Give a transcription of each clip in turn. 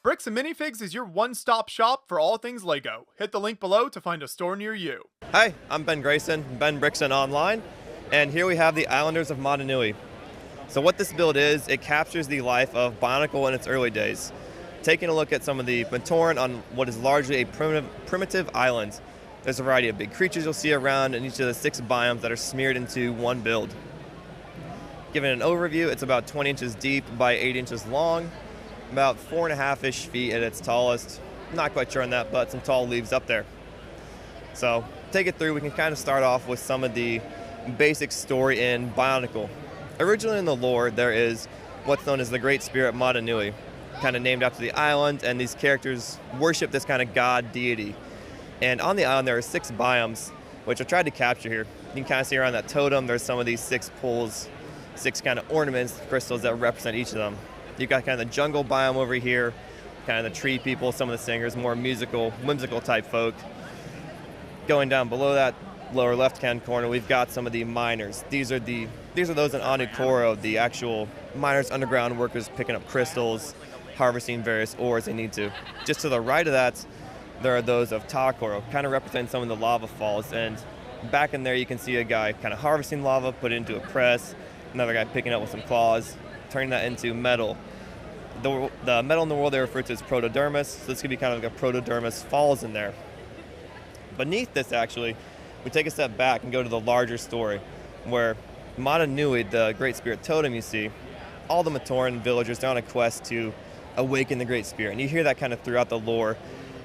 Bricks and Minifigs is your one-stop shop for all things LEGO. Hit the link below to find a store near you. Hi, I'm Ben Grayson, Ben Brickson Online, and here we have the Islanders of Motunui. So what this build is, it captures the life of Bionicle in its early days. Taking a look at some of the Matoran on what is largely a primitive island. There's a variety of big creatures you'll see around in each of the 6 biomes that are smeared into one build. Given an overview, it's about 20 inches deep by 8 inches long, about 4.5-ish feet at its tallest. Not quite sure on that, but some tall leaves up there. So, take it through, we can kind of start off with some of the basic story in Bionicle. Originally in the lore, there is what's known as the Great Spirit Motunui, kind of named after the island, and these characters worship this kind of god deity. And on the island, there are 6 biomes, which I tried to capture here. You can kind of see around that totem, there's some of these 6 poles, 6 kind of ornaments, crystals that represent each of them. You've got kind of the jungle biome over here, kind of the tree people, some of the singers, more musical, whimsical type folk. Going down below that lower left-hand corner, we've got some of the miners. These are those in Anukoro, the actual miners, underground workers picking up crystals, harvesting various ores they need to. Just to the right of that, there are those of Takoro, kind of representing some of the lava falls. And back in there, you can see a guy kind of harvesting lava, put it into a press, another guy picking up with some claws, turning that into metal. The metal in the world they refer to as protodermis, so this could be kind of like a protodermis falls in there. Beneath this, actually, we take a step back and go to the larger story, where Motunui, the Great Spirit totem you see, all the Matoran villagers are on a quest to awaken the Great Spirit. And you hear that kind of throughout the lore,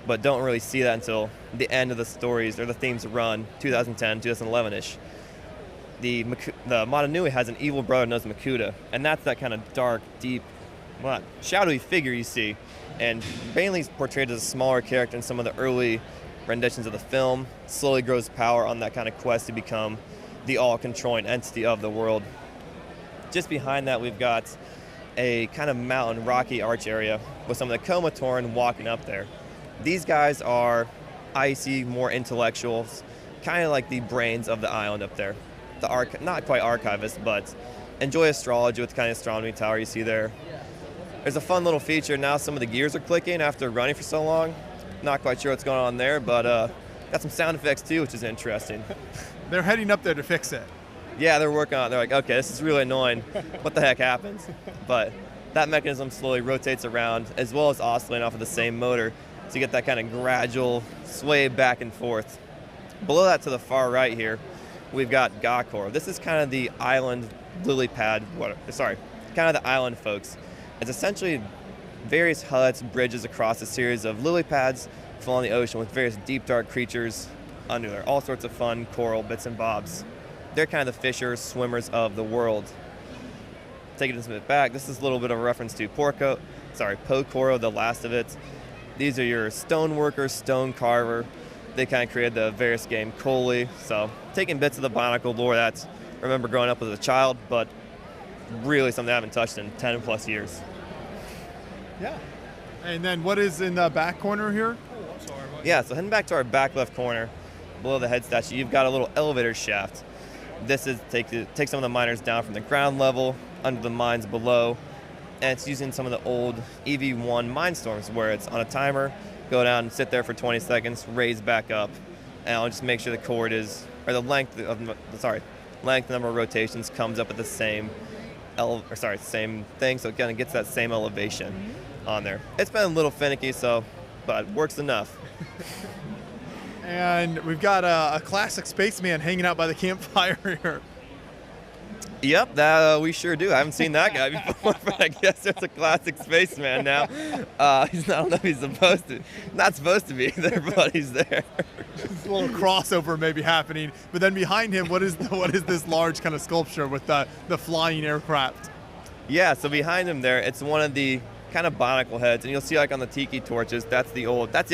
but don't really see that until the end of the stories or the themes run, 2010, 2011-ish. The Motunui has an evil brother known as Makuta, and that's that kind of dark, deep, shadowy figure you see. And Bailey's portrayed as a smaller character in some of the early renditions of the film, slowly grows power on that kind of quest to become the all-controlling entity of the world. Just behind that, we've got a kind of mountain, rocky arch area with some of the Komatoran walking up there. These guys are icy, more intellectuals, kind of like the brains of the island up there. Not quite archivists, but enjoy astrology with the kind of astronomy tower you see there. There's a fun little feature now. Some of the gears are clicking after running for so long. Not quite sure what's going on there, but got some sound effects too, which is interesting. They're heading up there to fix it. Yeah, they're working on it. They're like, okay, this is really annoying. What the heck happens? But that mechanism slowly rotates around, as well as oscillating off of the same motor, so you get that kind of gradual sway back and forth. Below that, to the far right here, we've got Gakor. This is kind of the island lily pad, kind of the island folks. It's essentially various huts, bridges across a series of lily pads flowing in the ocean with various deep, dark creatures under there. All sorts of fun coral bits and bobs. They're kind of the fishers, swimmers of the world. Taking this a bit back, this is a little bit of a reference to Pokoro, the last of it. These are your stone workers, stone carver. They kind of created the various game Koli. So taking bits of the Bionicle lore that I remember growing up as a child, but really something I haven't touched in 10 plus years. Yeah. And then what is in the back corner here? Yeah, so heading back to our back left corner, below the head statue, you've got a little elevator shaft. This is take some of the miners down from the ground level, under the mines below, and it's using some of the old EV1 mine storms where it's on a timer, go down, sit there for 20 seconds, raise back up, and I'll just make sure the cord is, or the length number of rotations comes up at the same same thing, so it kind of gets that same elevation on there. It's been a little finicky, but works enough. And we've got a classic spaceman hanging out by the campfire here. Yep, that we sure do. I haven't seen that guy before, but I guess there's a classic spaceman now. I don't know if he's not supposed to be there, but he's there. There's a little crossover maybe happening, but then behind him, what is this large kind of sculpture with the flying aircraft? Yeah, so behind him there, it's one of the kind of Bionicle heads, and you'll see like on the tiki torches, that's the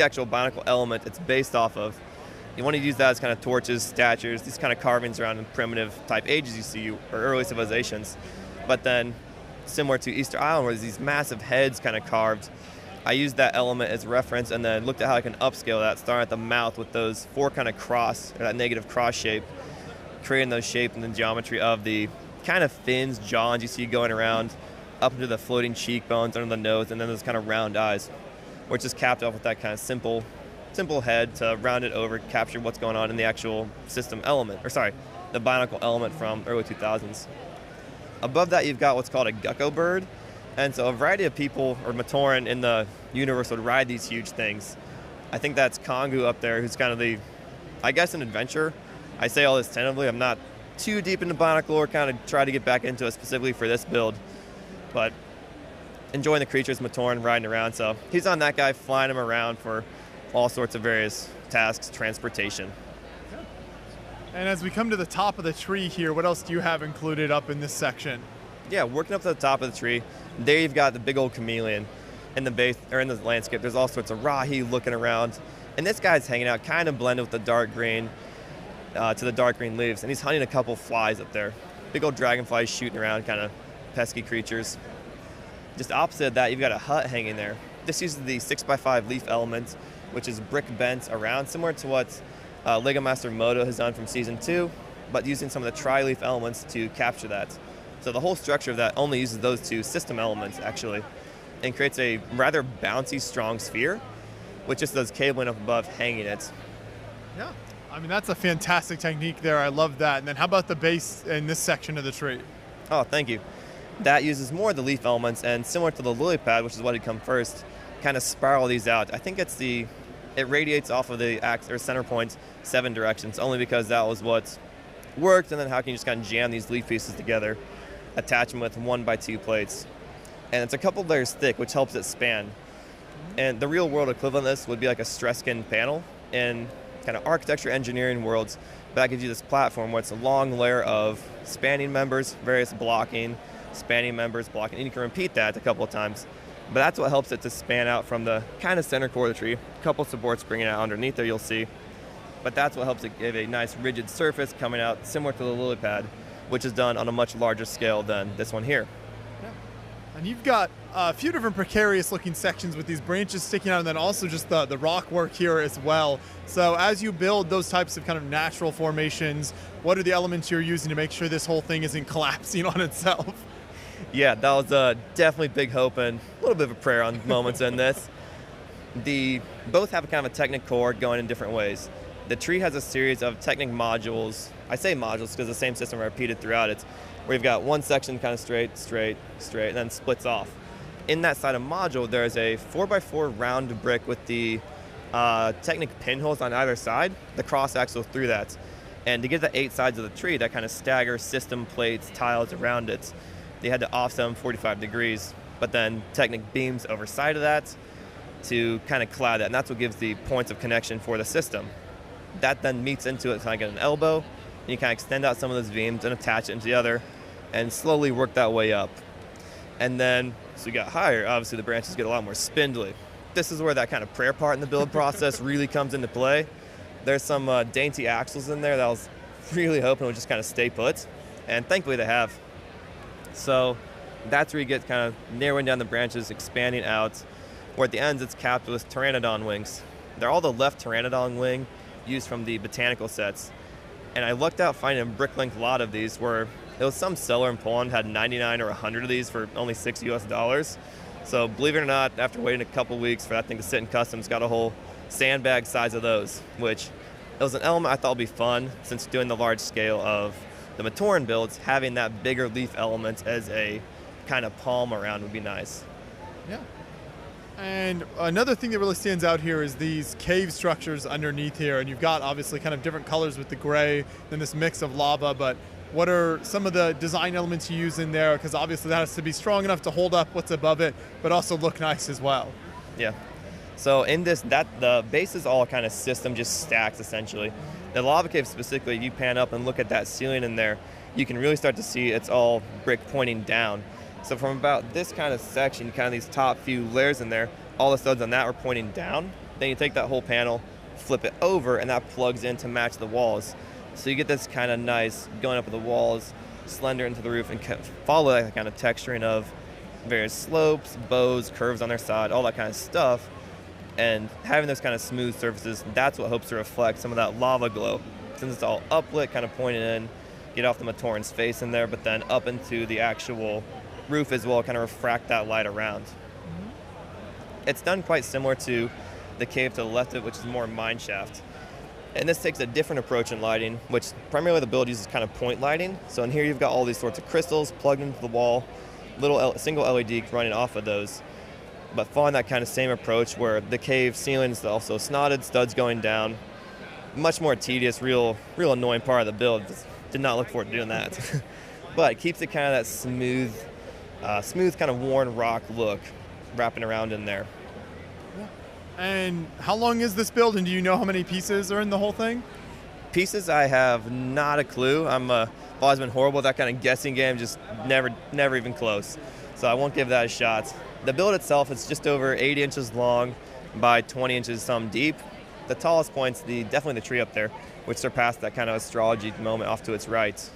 actual Bionicle element it's based off of. You want to use that as kind of torches, statues, these kind of carvings around in primitive type ages you see, or early civilizations. But then, similar to Easter Island, where there's these massive heads kind of carved, I used that element as reference and then looked at how I can upscale that, starting at the mouth with those 4 kind of cross, or that negative cross shape, creating those shapes and the geometry of the kind of fins, jaws you see going around, up into the floating cheekbones, under the nose, and then those kind of round eyes. where it's just capped off with that kind of simple head to round it over, capture what's going on in the actual system element, or sorry, the Bionicle element from early 2000s. Above that, you've got what's called a Gecko bird. And so a variety of people, or Matoran in the universe, would ride these huge things. I think that's Kongu up there, who's kind of I guess, an adventurer. I say all this tentatively. I'm not too deep into Bionicle lore, kind of try to get back into it specifically for this build. But enjoying the creatures, Matoran riding around. So he's on that guy, flying him around for all sorts of various tasks, transportation. And as we come to the top of the tree here, what else do you have included up in this section? Yeah, working up to the top of the tree, there you've got the big old chameleon in the base, or in the landscape. There's all sorts of Rahi looking around, and this guy's hanging out, kind of blended with the dark green, to the dark green leaves, and he's hunting a couple flies up there. Big old dragonflies shooting around, kind of pesky creatures. Just opposite of that, you've got a hut hanging there. This uses the 6x5 leaf element, which is brick bent around, similar to what Lego Master Moto has done from Season 2, but using some of the tri-leaf elements to capture that. So the whole structure of that only uses those two system elements, actually, and creates a rather bouncy, strong sphere, with just those cabling up above hanging it. Yeah, I mean, that's a fantastic technique there. I love that. And then how about the base in this section of the tree? Oh, thank you. That uses more of the leaf elements, and similar to the lily pad, which is what had come first, kind of spiral these out. I think it radiates off of the center points 7 directions, only because that was what worked, and then how can you just kind of jam these leaf pieces together, attach them with 1x2 plates. And it's a couple layers thick, which helps it span. And the real world equivalent of this would be like a Streskin panel in kind of architecture engineering worlds. But that gives you this platform where it's a long layer of spanning members, various blocking, spanning members, blocking, and you can repeat that a couple of times. But that's what helps it to span out from the kind of center core of the tree. A couple supports bringing it out underneath there, you'll see. But that's what helps it give a nice rigid surface coming out, similar to the lily pad, which is done on a much larger scale than this one here. Yeah. And you've got a few different precarious looking sections with these branches sticking out, and then also just the rock work here as well. So as you build those types of kind of natural formations, what are the elements you're using to make sure this whole thing isn't collapsing on itself? Yeah, that was definitely big hope and a little bit of a prayer on moments in this. Both have a kind of a Technic core going in different ways. The tree has a series of Technic modules. I say modules because the same system repeated throughout it, where you've got one section kind of straight, and then splits off. In that side of module, there's a 4x4 round brick with the Technic pinholes on either side, the cross axle through that. And to get the 8 sides of the tree, that kind of stagger system plates, tiles around it, they had to offset them 45 degrees, but then Technic beams over side of that to kind of cloud that, and that's what gives the points of connection for the system. That then meets into it, so I get an elbow, and you kind of extend out some of those beams and attach it into the other, and slowly work that way up. And then, so you got higher, obviously the branches get a lot more spindly. This is where that kind of prayer part in the build process really comes into play. There's some dainty axles in there that I was really hoping would just kind of stay put, and thankfully they have. So that's where you get kind of narrowing down the branches, expanding out, where at the ends it's capped with Pteranodon wings. They're all the left Pteranodon wing used from the botanical sets. And I lucked out finding a Bricklink lot of these where it was some seller in Poland had 99 or 100 of these for only $6 US. So believe it or not, after waiting a couple weeks for that thing to sit in customs, got a whole sandbag size of those, which it was an element I thought would be fun since doing the large scale of the Matoran builds, having that bigger leaf element as a kind of palm around would be nice. Yeah. And another thing that really stands out here is these cave structures underneath here. And you've got obviously kind of different colors with the gray, then this mix of lava, but what are some of the design elements you use in there? Because obviously that has to be strong enough to hold up what's above it, but also look nice as well. Yeah. So in this, the base is all kind of system, just stacks essentially. The lava cave specifically, you pan up and look at that ceiling in there, you can really start to see it's all brick pointing down. So from about this kind of section, kind of these top few layers in there, all the studs on that are pointing down. Then you take that whole panel, flip it over, and that plugs in to match the walls. So you get this kind of nice going up the walls, slender into the roof, and follow that kind of texturing of various slopes, bows, curves on their side, all that kind of stuff. And having those kind of smooth surfaces, that's what hopes to reflect some of that lava glow. Since it's all uplit, kind of pointing in, get off the Matoran's face in there, but then up into the actual roof as well, kind of refract that light around. It's done quite similar to the cave to the left of it, which is more mine shaft. And this takes a different approach in lighting, which primarily the build uses kind of point lighting. So in here you've got all these sorts of crystals plugged into the wall, little single LED running off of those. But following that kind of same approach where the cave ceiling is also snotted, studs going down. Much more tedious, real annoying part of the build. Just did not look forward to doing that. But it keeps it kind of that smooth kind of worn rock look wrapping around in there. And how long is this build, and do you know how many pieces are in the whole thing? Pieces, I have not a clue. I've always been horrible at that kind of guessing game, just never even close. So I won't give that a shot. The build itself is just over 80 inches long by 20 inches some deep. The tallest point's definitely the tree up there, which surpassed that kind of astrology moment off to its right.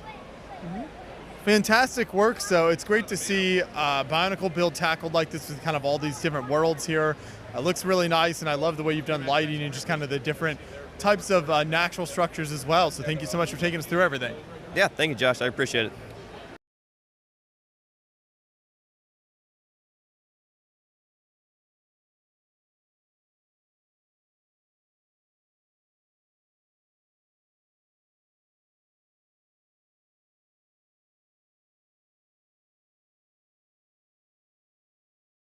Fantastic work. So it's great to see a Bionicle build tackled like this with kind of all these different worlds here. It looks really nice, and I love the way you've done lighting and just kind of the different types of natural structures as well. So thank you so much for taking us through everything. Yeah, thank you, Josh. I appreciate it.